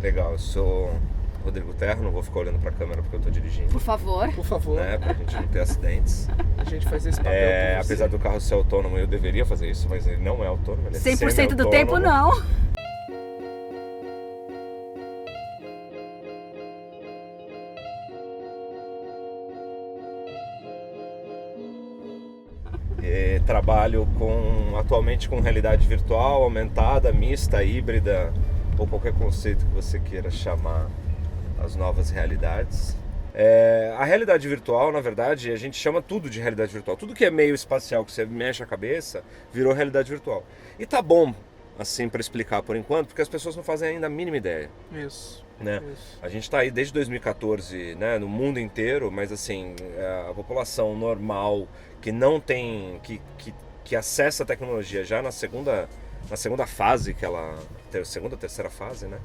Legal, eu sou Rodrigo Terra, não vou ficar olhando pra câmera porque eu tô dirigindo. Por favor. Por favor, Né, pra gente não ter acidentes. a gente faz esse papel por você. Apesar do carro ser autônomo, eu deveria fazer isso, mas ele não é autônomo, ele é 100% do semi-autônomo. tempo, não. Trabalho atualmente com realidade virtual, aumentada, mista, híbrida, ou qualquer conceito que você queira chamar as novas realidades. A realidade virtual, na verdade, a gente chama tudo de realidade virtual. Tudo que é meio espacial, que você mexe a cabeça, virou realidade virtual. E tá bom, assim, para explicar por enquanto, porque as pessoas não fazem ainda a mínima ideia. Isso. Né? Isso. A gente está aí desde 2014, né, no mundo inteiro, mas assim, a população normal que não tem, que acessa a tecnologia já na segunda fase, segunda, terceira fase, né?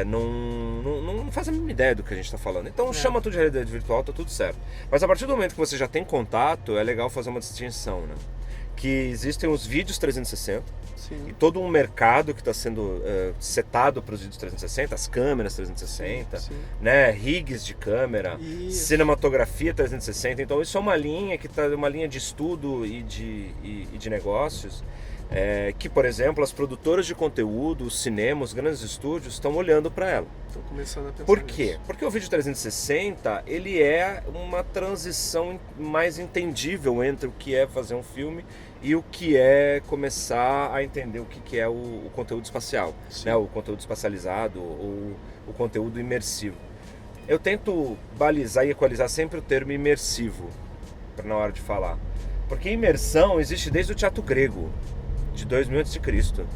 Não faz a mínima ideia do que a gente está falando. Então chama tudo de realidade virtual, tá tudo certo. Mas a partir do momento que você já tem contato, é legal fazer uma distinção, né? Que existem os vídeos 360, Sim. e todo um mercado que está sendo setado para os vídeos 360, as câmeras 360, Sim. né, rigs de câmera, Isso. cinematografia 360. Então isso é uma linha que está uma linha de estudo e de negócios que, por exemplo, as produtoras de conteúdo, os cinemas, os grandes estúdios estão olhando para ela. Estão começando a pensar Por quê? nisso. Porque o vídeo 360 ele é uma transição mais entendível entre o que é fazer um filme e o que é começar a entender o que é o conteúdo espacial, né? O conteúdo espacializado ou o conteúdo imersivo. Eu tento balizar e equalizar sempre o termo imersivo na hora de falar, porque imersão existe desde o teatro grego, de 2000 a.C.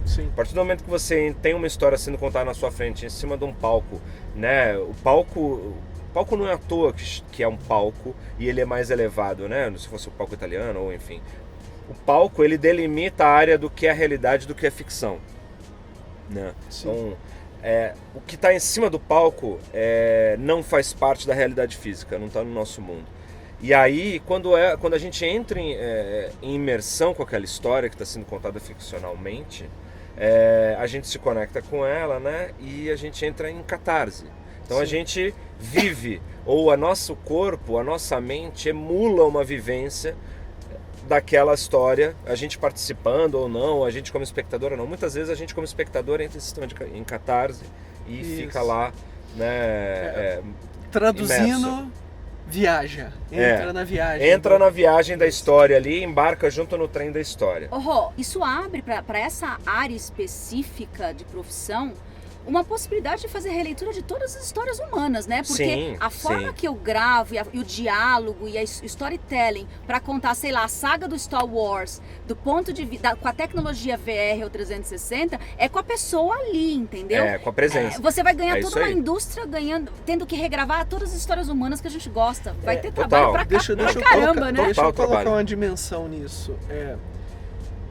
Sim. A partir do momento que você tem uma história sendo contada na sua frente, em cima de um palco, né? O palco não é à toa que é um palco e ele é mais elevado, né? Se fosse o palco italiano ou enfim. O palco, ele delimita a área do que é realidade, do que é ficção, né? Sim. Então, o que está em cima do palco não faz parte da realidade física, não está no nosso mundo. E aí, quando a gente entra em imersão com aquela história que está sendo contada ficcionalmente, a gente se conecta com ela, né? E a gente entra em catarse. Então a gente vive, ou o nosso corpo, a nossa mente emula uma vivência daquela história, a gente participando ou não, a gente como espectador ou não. Muitas vezes a gente como espectador entra em catarse e fica lá, né? Traduzindo, imerso. viaja. Entra na viagem. Entra na viagem da história ali, embarca junto no trem da história. Rô, isso abre para essa área específica de profissão uma possibilidade de fazer releitura de todas as histórias humanas, né? Porque Sim, a forma sim. que eu gravo e o diálogo e a storytelling para contar, sei lá, a saga do Star Wars do ponto de vista com a tecnologia VR ou 360 é com a pessoa ali, entendeu? Com a presença. Você vai ganhar isso toda uma aí. indústria tendo que regravar todas as histórias humanas que a gente gosta. Vai ter total. trabalho pra Deixa eu caramba, colocar, né? Deixa eu Total colocar trabalho. uma dimensão nisso.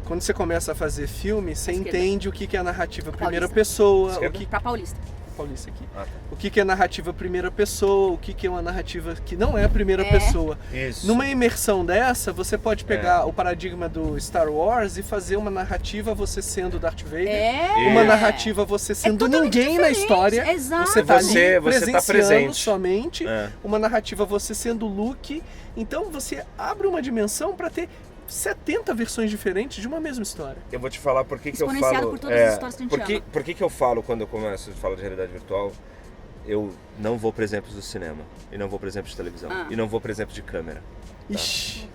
Quando você começa a fazer filme, você Esquerda. entende o que é narrativa primeira Paulista. pessoa, Esquerda. o que Pra Paulista. Paulista aqui. Ah, tá. O que é narrativa primeira pessoa, o que é uma narrativa que não é a primeira pessoa. Isso. Numa imersão dessa, você pode pegar o paradigma do Star Wars e fazer uma narrativa você sendo Darth Vader, uma narrativa você sendo totalmente ninguém na diferente, história, exato. você tá Você ali tá presenciando presente. somente, É. uma narrativa você sendo Luke, então você abre uma dimensão para ter 70 versões diferentes de uma mesma história. Eu vou te falar por que eu Exponenciado falo... por todas as histórias que a gente ama. Por que eu falo, quando eu começo a falar de realidade virtual, eu não vou para exemplos do cinema, e não vou para exemplos de televisão, e não vou para exemplos de câmera. Ixi.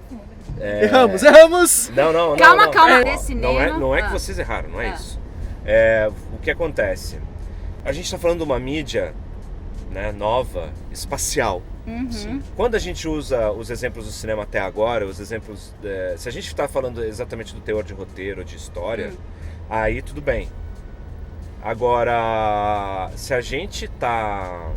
Erramos! Não. Calma. Não é que vocês erraram, não é isso. O que acontece? A gente está falando de uma mídia, né, nova, espacial. Uhum. Quando a gente usa os exemplos do cinema até agora, os exemplos... se a gente está falando exatamente do teor de roteiro, de história, aí tudo bem. Agora, se a gente está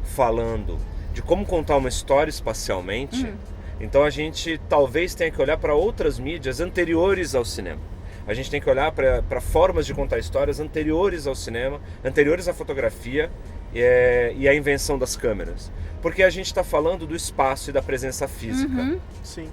falando de como contar uma história espacialmente, então a gente talvez tenha que olhar para outras mídias anteriores ao cinema. A gente tem que olhar para formas de contar histórias anteriores ao cinema, anteriores à fotografia e à invenção das câmeras. Porque a gente está falando do espaço e da presença física. Sim.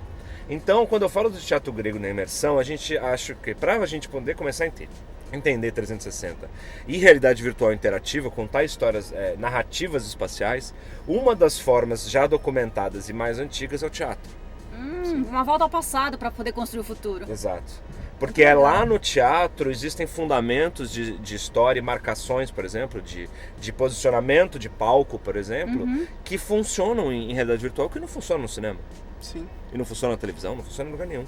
Então, quando eu falo do teatro grego na imersão, a gente acha que para a gente poder começar a entender 360 e realidade virtual interativa, contar histórias narrativas espaciais, uma das formas já documentadas e mais antigas é o teatro. Uma volta ao passado para poder construir o futuro. Exato. Porque é lá no teatro existem fundamentos de história e marcações, por exemplo, de posicionamento de palco, por exemplo, que funcionam em realidade virtual, que não funcionam no cinema. Sim. E não funciona na televisão, não funciona em lugar nenhum.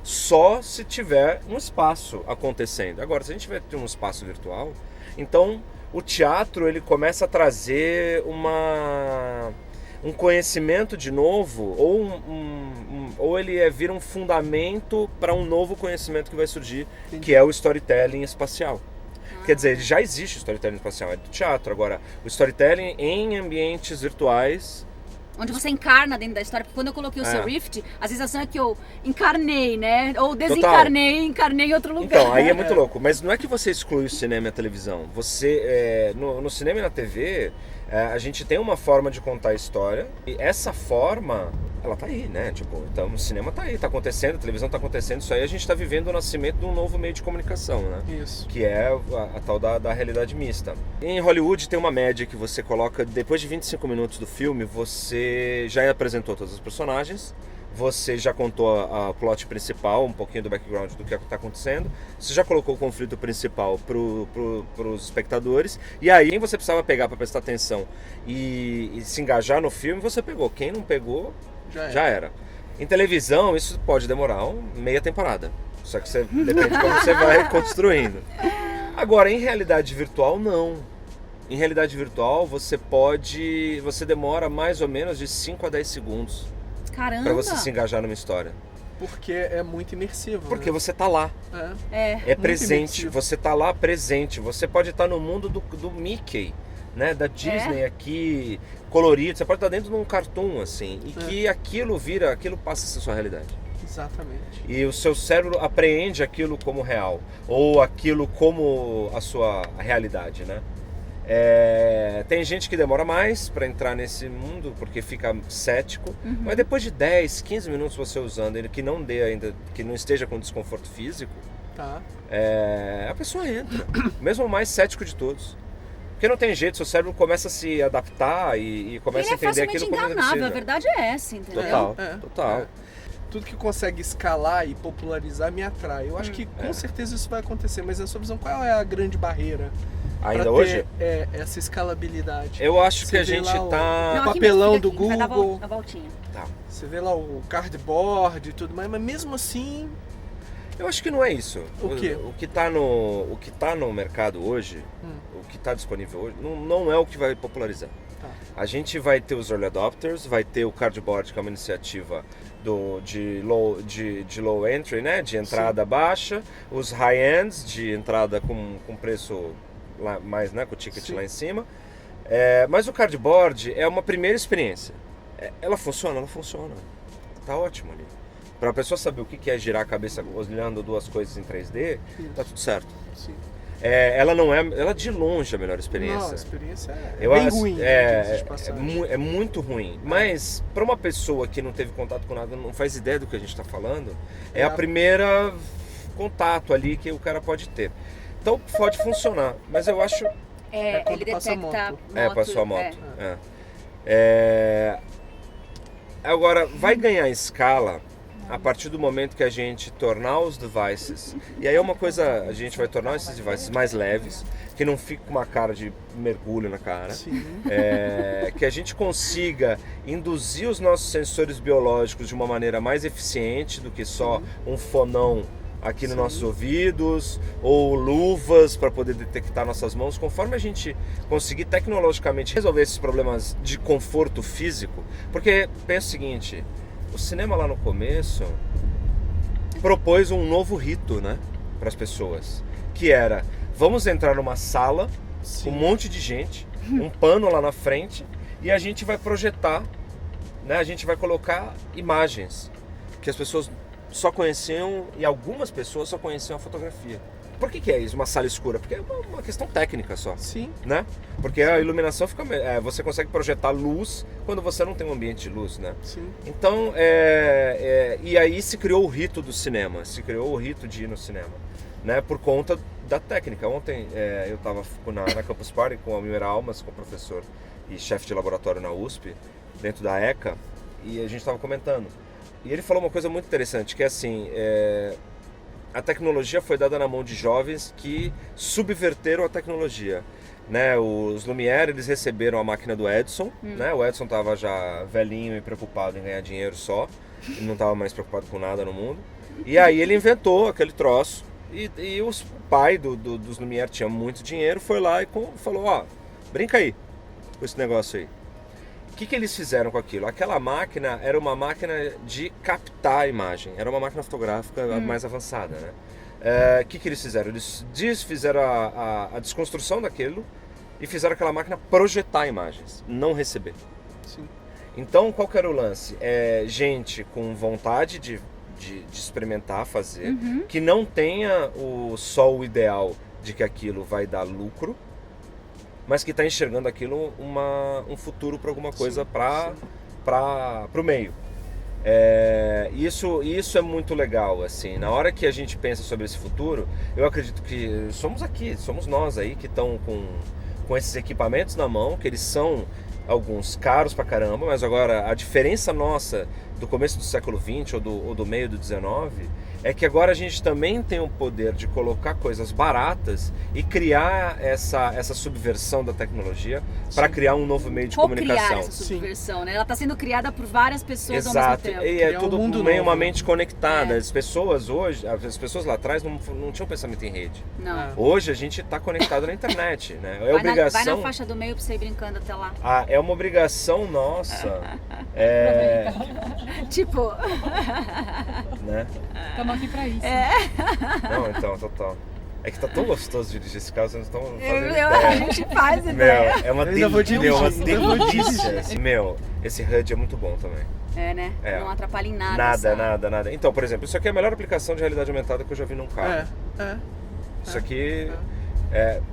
Só se tiver um espaço acontecendo. Agora, se a gente tiver um espaço virtual, então o teatro ele começa a trazer um conhecimento de novo, ou ele vira um fundamento para um novo conhecimento que vai surgir, que é o storytelling espacial. Quer dizer, já existe o storytelling espacial, é do teatro. Agora, o storytelling em ambientes virtuais... Onde você encarna dentro da história, porque quando eu coloquei o seu Rift, a sensação é que eu encarnei, né? Ou desencarnei e encarnei em outro lugar. Então, aí é muito louco. Mas não é que você exclui o cinema e a televisão. Você, no cinema e na TV, a gente tem uma forma de contar a história. E essa forma, ela tá aí, né? Tipo, então o cinema tá aí, tá acontecendo, a televisão tá acontecendo. Isso aí a gente tá vivendo o nascimento de um novo meio de comunicação, né? Isso. Que é a tal da realidade mista. Em Hollywood tem uma média que você coloca, depois de 25 minutos do filme, você já apresentou todos os personagens, você já contou a plot principal, um pouquinho do background do que está acontecendo, você já colocou o conflito principal para os espectadores, e aí quem você precisava pegar para prestar atenção e se engajar no filme, você pegou. Quem não pegou, já era. Em televisão, isso pode demorar meia temporada, só que depende de como você vai construindo. Agora, em realidade virtual, não. Em realidade virtual, você demora mais ou menos de 5 a 10 segundos. Caramba! Para você se engajar numa história. Porque é muito imersivo. Porque né? você tá lá. É presente. Você tá lá presente. Você pode estar no mundo do Mickey, né? Da Disney aqui, colorido. Você pode estar dentro de um cartoon, assim. E que aquilo passa a ser sua realidade. Exatamente. E o seu cérebro apreende aquilo como real. Ou aquilo como a sua realidade, né? Tem gente que demora mais para entrar nesse mundo porque fica cético, mas depois de 10, 15 minutos você usando ele, que não esteja com desconforto físico, a pessoa entra, mesmo o mais cético de todos. Porque não tem jeito, seu cérebro começa a se adaptar e começa a entender aquilo como deve ser. A verdade é essa, entendeu? Total. Tudo que consegue escalar e popularizar me atrai. Eu acho que com certeza isso vai acontecer, mas na sua visão, qual é a grande barreira? Ainda hoje? Essa escalabilidade. Eu acho que a gente tá... O papelão do Google. Vai dar a voltinha. Tá. Você vê lá o cardboard e tudo mais, mas mesmo assim... Eu acho que não é isso. O quê? O que tá no mercado hoje, o que está disponível hoje, não é o que vai popularizar. Tá. A gente vai ter os early adopters, vai ter o cardboard, que é uma iniciativa de low entry, né? De entrada baixa, os high-ends, de entrada com preço... lá, mais, né, com o ticket lá em cima. Mas o cardboard é uma primeira experiência. Ela funciona? Ela funciona. Tá ótimo ali. Para a pessoa saber o que é girar a cabeça olhando duas coisas em 3D, tá tudo certo. Sim. Ela não é... Ela de longe é a melhor experiência. Não, a experiência é bem ruim. É muito ruim. Mas para uma pessoa que não teve contato com nada, não faz ideia do que a gente está falando, é a primeira contato ali que o cara pode ter. Então pode funcionar, mas eu acho... quando ele passa a detecta moto. Passou a moto. Agora, vai ganhar escala a partir do momento que a gente tornar os devices, e aí é uma coisa, a gente vai tornar esses devices mais leves, que não fique com uma cara de mergulho na cara, que a gente consiga induzir os nossos sensores biológicos de uma maneira mais eficiente do que só um fonão aqui nos nossos ouvidos, ou luvas para poder detectar nossas mãos, conforme a gente conseguir tecnologicamente resolver esses problemas de conforto físico. Porque pensa o seguinte, o cinema lá no começo propôs um novo rito, né, para as pessoas, que era, vamos entrar numa sala com um monte de gente, um pano lá na frente, e a gente vai projetar, né, a gente vai colocar imagens que as pessoas só conheciam, e algumas pessoas só conheciam a fotografia. por que é isso, uma sala escura? Porque é uma questão técnica só. Sim. Né? Porque a iluminação fica... você consegue projetar luz quando você não tem um ambiente de luz, né? Sim. Então, e aí se criou o rito do cinema, se criou o rito de ir no cinema, né? Por conta da técnica. Ontem eu estava na Campus Party com a Almir Almas, com o professor e chefe de laboratório na USP, dentro da ECA, e a gente estava comentando. E ele falou uma coisa muito interessante, que é assim, a tecnologia foi dada na mão de jovens que subverteram a tecnologia. Né? Os Lumière, eles receberam a máquina do Edison, né? O Edison estava já velhinho e preocupado em ganhar dinheiro só, ele não estava mais preocupado com nada no mundo. E aí ele inventou aquele troço, e o pai dos Lumière tinha muito dinheiro, foi lá e falou, ó, brinca aí com esse negócio aí. O que eles fizeram com aquilo? Aquela máquina era uma máquina de captar a imagem, era uma máquina fotográfica mais avançada, né? O que eles fizeram? Eles desfizeram a desconstrução daquilo e fizeram aquela máquina projetar imagens, não receber. Sim. Então, qual que era o lance? Gente com vontade de experimentar, fazer, que não tenha só o ideal de que aquilo vai dar lucro, mas que está enxergando aquilo um futuro para alguma coisa para o meio. Isso é muito legal, assim. Na hora que a gente pensa sobre esse futuro, eu acredito que somos nós aí que estão com esses equipamentos na mão, que eles são alguns caros pra caramba, mas agora a diferença nossa do começo do século XX ou do meio do XIX é que agora a gente também tem o poder de colocar coisas baratas e criar essa subversão da tecnologia para criar um novo meio de comunicação. Essa subversão, né? Ela está sendo criada por várias pessoas Exato. ao mesmo tempo. E é tudo meio uma mente conectada. É. As pessoas hoje, as pessoas lá atrás não tinham pensamento em rede. Não. Hoje a gente está conectado na internet, né? Vai na faixa do meio para você ir brincando até lá. É uma obrigação nossa. Tipo... né? Estamos aqui pra isso. Não, então, total. É que tá tão gostoso dirigir esse carro, vocês não estão fazendo ideia. A gente faz ideia. É uma delícia. Meu, esse HUD é muito bom também. Né? Não atrapalha em nada. Nada. Então, por exemplo, isso aqui é a melhor aplicação de realidade aumentada que eu já vi num carro. Isso aqui...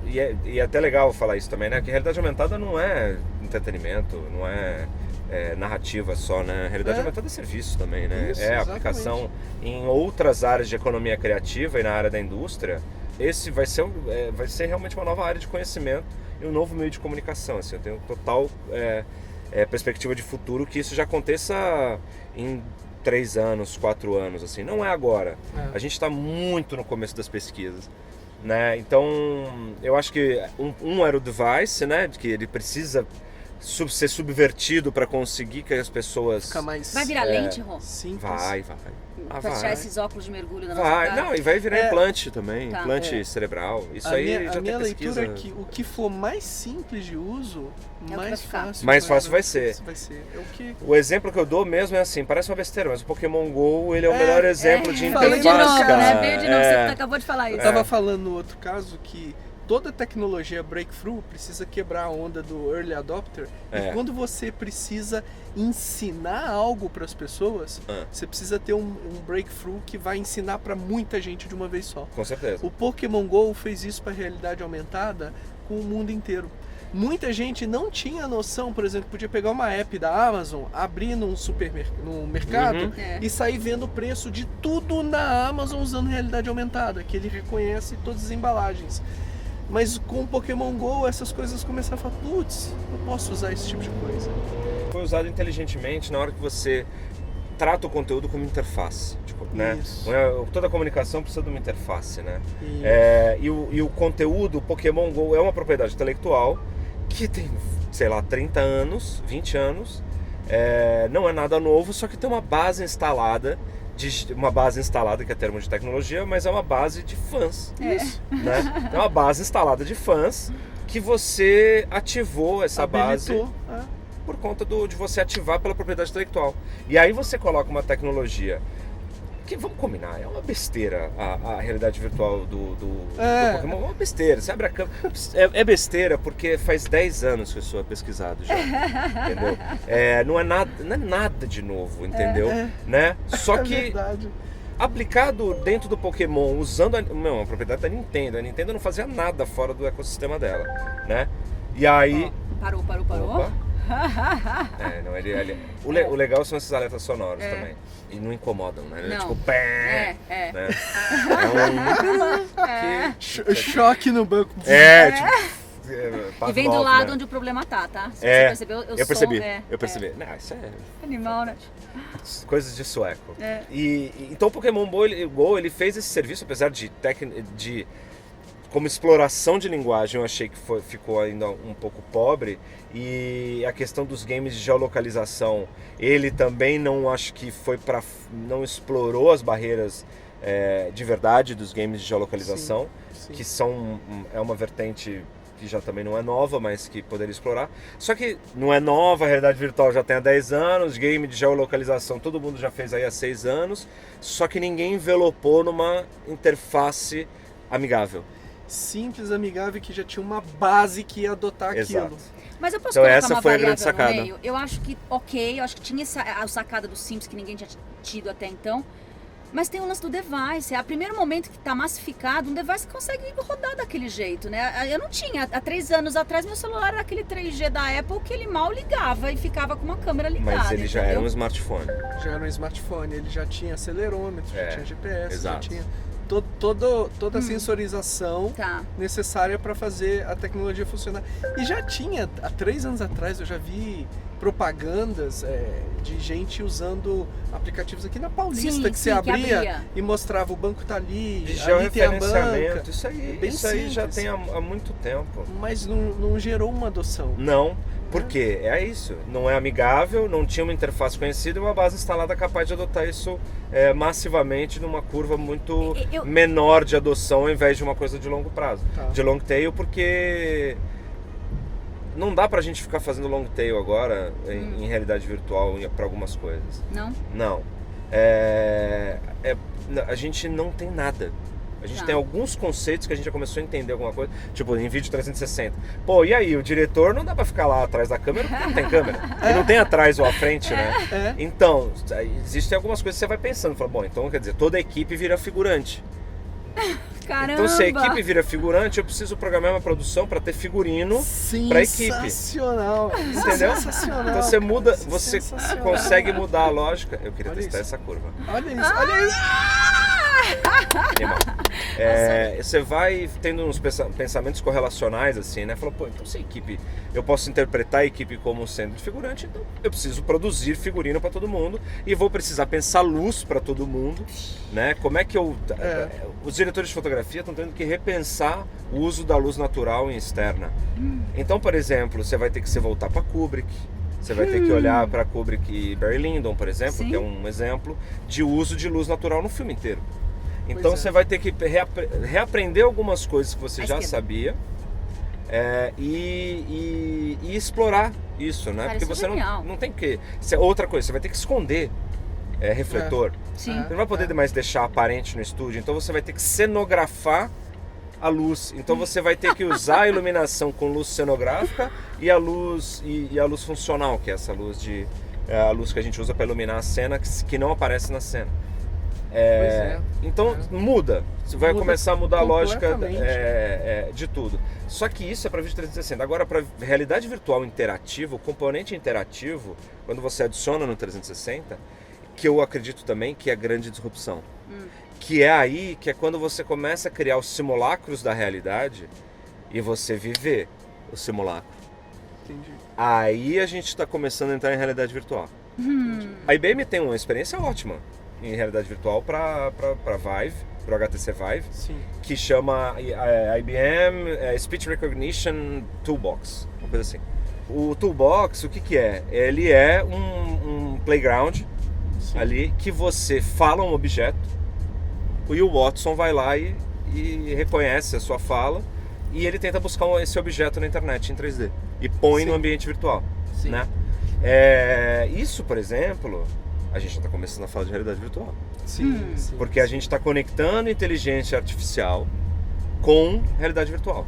E é até legal falar isso também, né? Que realidade aumentada não é entretenimento, não é narrativa só, né? Realidade aumentada é serviço também, né? Isso, aplicação em outras áreas de economia criativa e na área da indústria. Esse vai ser realmente uma nova área de conhecimento e um novo meio de comunicação. Assim, eu tenho total perspectiva de futuro que isso já aconteça em 3 anos, 4 anos, assim. Não é agora. A gente está muito no começo das pesquisas. Né? Então, eu acho que um era o device, né? De que ele precisa ser subvertido para conseguir que as pessoas... Vai virar lente, Rô? Sim. Vai. Pra tirar esses óculos de mergulho da nossa cara? Não, e vai virar implante também, implante cerebral. Isso a aí minha, já a minha tem pesquisa. leitura é que o que for mais simples de uso, mais fácil vai ser. O exemplo que eu dou mesmo é assim, parece uma besteira, mas o Pokémon GO ele é o melhor exemplo de interface. Veio de novo, né? Veio de novo, você acabou de falar isso. Eu tava falando no outro caso que toda tecnologia breakthrough precisa quebrar a onda do early adopter. E quando você precisa ensinar algo para as pessoas, você precisa ter um breakthrough que vai ensinar para muita gente de uma vez só. Com certeza. O Pokémon GO fez isso para a realidade aumentada com o mundo inteiro. Muita gente não tinha noção, por exemplo, podia pegar uma app da Amazon, abrir num mercado e sair vendo o preço de tudo na Amazon usando realidade aumentada, que ele reconhece todas as embalagens. Mas com o Pokémon GO essas coisas começaram a falar, putz, eu posso usar esse tipo de coisa. Foi usado inteligentemente na hora que você trata o conteúdo como interface. Né? Toda comunicação precisa de uma interface, né? E o conteúdo, o Pokémon GO é uma propriedade intelectual que tem, sei lá, 30 anos, 20 anos, não é nada novo, só que tem uma base instalada, que é termo de tecnologia, mas é uma base de fãs. Isso. Né? É uma base instalada de fãs que você ativou essa base por conta de você ativar pela propriedade intelectual. E aí você coloca uma tecnologia que, vamos combinar, é uma besteira a realidade virtual do Pokémon, é uma besteira. Você abre a câmera, é besteira porque faz 10 anos que isso é pesquisado já, entendeu? Não é nada de novo, entendeu? Né? Só que aplicado dentro do Pokémon, usando a propriedade da Nintendo. A Nintendo não fazia nada fora do ecossistema dela, né? E aí... Parou. Opa. O legal são esses alertas sonoros também. E não incomodam, né? Não. Tipo, pé. Né? Choque no banco. E vem do lado onde o problema tá? Se você percebeu, eu percebi. Não, isso é... Animal, né? Coisas de sueco. Então o Pokémon Go ele fez esse serviço, apesar de como exploração de linguagem, eu achei que ficou ainda um pouco pobre. E a questão dos games de geolocalização, ele também não explorou as barreiras de verdade dos games de geolocalização, sim. Que é uma vertente que já também não é nova, mas que poderia explorar. Só que não é nova, a realidade virtual já tem há 10 anos, game de geolocalização todo mundo já fez aí há 6 anos, só que ninguém envelopou numa interface amigável. Simples, amigável, que já tinha uma base que ia adotar aquilo. Mas eu posso então, colocar essa uma foi variável a grande sacada. no meio? Eu acho que eu acho que tinha a sacada do Simples que ninguém tinha tido até então. Mas tem o lance do device. A primeiro momento que está massificado, um device consegue rodar daquele jeito, né? Eu não tinha. Há 3 anos atrás, meu celular era aquele 3G da Apple que ele mal ligava e ficava com uma câmera ligada. Mas ele já era um smartphone. Ele já tinha acelerômetro, já tinha GPS, exato. Já tinha toda a sensorização necessária para fazer a tecnologia funcionar. E já tinha, há 3 anos atrás, eu já vi propagandas de gente usando aplicativos aqui na Paulista, que você abria e mostrava o banco tá ali, ali tem a banca. Isso aí já tem há muito tempo. Mas não gerou uma adoção. Não, porque é isso, não é amigável, não tinha uma interface conhecida e uma base instalada capaz de adotar isso massivamente numa curva muito menor de adoção ao invés de uma coisa de longo prazo, de long tail, porque... Não dá pra gente ficar fazendo long tail agora em realidade virtual para algumas coisas. Não? Não. A gente não tem nada. A gente tem alguns conceitos que a gente já começou a entender alguma coisa. Tipo, em vídeo 360. Pô, e aí? O diretor não dá pra ficar lá atrás da câmera porque não tem câmera. E não tem atrás ou à frente, né? Então, existem algumas coisas que você vai pensando. Fala, bom, então quer dizer, toda a equipe vira figurante. Caramba. Então, se a equipe vira figurante, eu preciso programar uma produção para ter figurino para a equipe. Sensacional! Entendeu? Sensacional! Então você muda, você consegue mudar a lógica. Eu queria testar essa curva. Olha isso, olha isso! Você vai tendo uns pensamentos correlacionais assim, né? Falou, pô, então se a equipe, eu posso interpretar a equipe como sendo figurante, então eu preciso produzir figurino para todo mundo e vou precisar pensar luz para todo mundo, né? Como é que os diretores de fotografia estão tendo que repensar o uso da luz natural e externa. Então, por exemplo, você vai ter que se voltar para Kubrick. Você vai ter que olhar para Kubrick e Barry Lyndon, por exemplo, que é um exemplo de uso de luz natural no filme inteiro. Então você vai ter que reaprender algumas coisas que você já sabia e explorar isso, né? Porque você não tem que... Outra coisa, você vai ter que esconder refletor. Sim. Você não vai poder mais deixar aparente no estúdio, então você vai ter que cenografar a luz. Então você vai ter que usar a iluminação com luz cenográfica e a luz funcional, que é essa luz a luz que a gente usa para iluminar a cena que não aparece na cena. Então muda. Você vai começar a mudar a lógica de tudo. Só que isso é para vídeo 360. Agora, para realidade virtual interativa, o componente interativo, quando você adiciona no 360, que eu acredito também que é a grande disrupção. Que é quando você começa a criar os simulacros da realidade e você viver o simulacro. Entendi. Aí a gente está começando a entrar em realidade virtual. A IBM tem uma experiência ótima em realidade virtual para Vive, para o HTC Vive, que chama IBM Speech Recognition Toolbox, uma coisa assim. O Toolbox, o que é? Ele é um playground ali que você fala um objeto e o Watson vai lá e reconhece a sua fala e ele tenta buscar esse objeto na internet em 3D e põe no ambiente virtual, né? Isso, por exemplo, a gente já está começando a falar de realidade virtual. Porque a gente está conectando inteligência artificial com realidade virtual.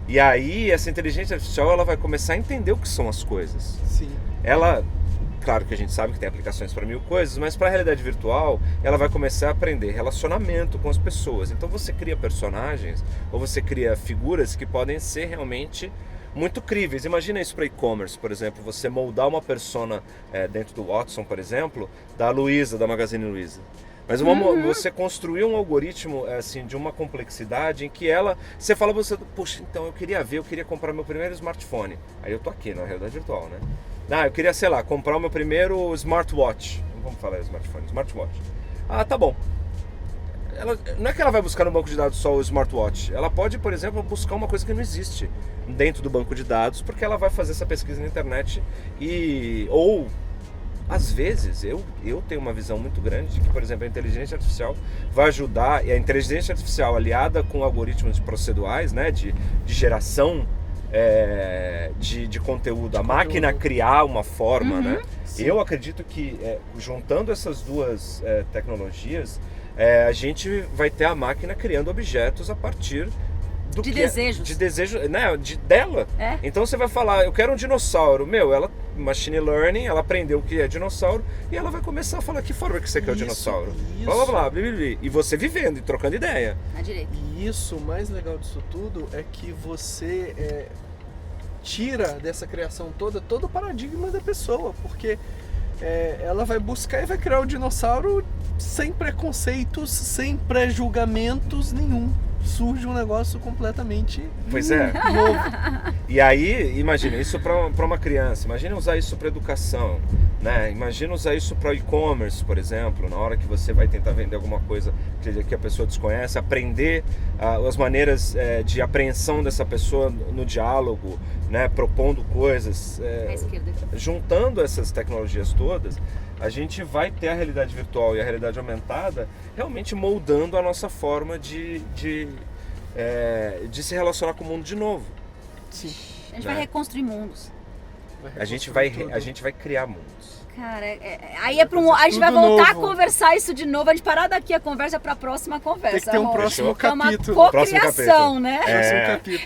E aí essa inteligência artificial ela vai começar a entender o que são as coisas. Ela claro que a gente sabe que tem aplicações para 1000 coisas, mas para a realidade virtual, ela vai começar a aprender relacionamento com as pessoas. Então você cria personagens, ou você cria figuras que podem ser realmente muito críveis. Imagina isso para e-commerce, por exemplo, você moldar uma persona dentro do Watson, por exemplo, da Luiza, da Magazine Luiza. Mas você construiu um algoritmo assim, de uma complexidade em que você fala, puxa, então eu queria comprar meu primeiro smartphone. Aí eu tô aqui na realidade virtual, né? Eu queria, sei lá, comprar o meu primeiro smartwatch. Vamos falar smartphone, smartwatch. Tá bom. Não é que ela vai buscar no banco de dados só o smartwatch. Ela pode, por exemplo, buscar uma coisa que não existe dentro do banco de dados, porque ela vai fazer essa pesquisa na internet ou às vezes, eu tenho uma visão muito grande de que, por exemplo, a inteligência artificial vai ajudar, e a inteligência artificial aliada com algoritmos procedurais, né, de geração de conteúdo, a máquina criar uma forma, né? Sim. Eu acredito que juntando essas duas tecnologias, a gente vai ter a máquina criando objetos a partir de desejos. De desejo, né? Dela. Então você vai falar, eu quero um dinossauro. Ela, machine learning, ela aprendeu o que é dinossauro e ela vai começar a falar que forma que você quer o dinossauro. Blá, blá, blá, blá, blá. E você vivendo e trocando ideia. Na direita. E isso, o mais legal disso tudo é que você tira dessa criação toda todo o paradigma da pessoa, porque ela vai buscar e vai criar o dinossauro sem preconceitos, sem pré-julgamentos nenhum. Surge um negócio completamente novo. E aí, imagina, isso para uma criança, imagina usar isso para educação, né? Imagina usar isso para e-commerce, por exemplo, na hora que você vai tentar vender alguma coisa que a pessoa desconhece, aprender as maneiras de apreensão dessa pessoa no diálogo, né? Propondo coisas, juntando essas tecnologias todas, a gente vai ter a realidade virtual e a realidade aumentada realmente moldando a nossa forma de se relacionar com o mundo de novo. Sim. A gente vai reconstruir mundos. A gente vai criar mundos. Cara, aí a gente vai voltar a conversar isso de novo. A gente parar daqui a conversa para a próxima conversa. Tem que ter um próximo capítulo. Uma cocriação, né?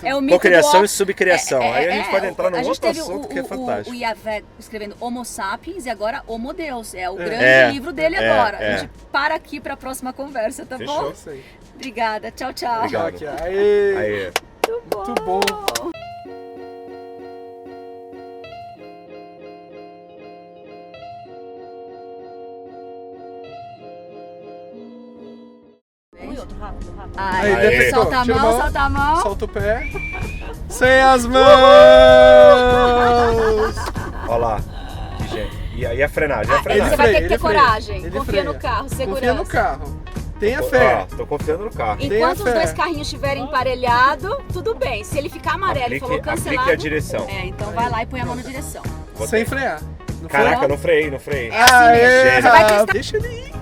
É o mito cocriação e subcriação. Aí a gente pode entrar num outro assunto que é fantástico. O Yavé escrevendo Homo Sapiens e agora Homo Deus. É o grande livro dele agora. A gente para aqui para a próxima conversa, tá bom? Isso aí. Obrigada. Tchau, tchau. Obrigado. Aê. Muito bom. Aí, detectou. solta a mão, solta a mão. Solta o pé. Sem as mãos! Olha lá. E aí a frenagem, Você vai ter que ter coragem. Confia no carro, segurança. Confia no carro. Tenha fé. Tô confiando no carro. Enquanto os dois carrinhos estiverem emparelhados, tudo bem. Se ele ficar amarelo e falou cancelado... Aplique a direção. Então vai lá e põe a mão na direção. Sem frear. Caraca, não freei. Deixa ele ir.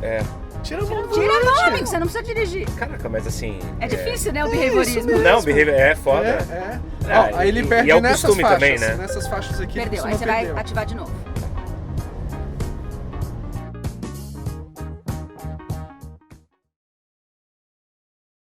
Tira a mão, amigo, você não precisa dirigir. Caraca, mas assim... É difícil, né, o behaviorismo. Não, o behavior é foda. Aí ele perde e é o nessas costume faixas, também, né? Nessas faixas aqui. Perdeu, aí você vai ativar de novo.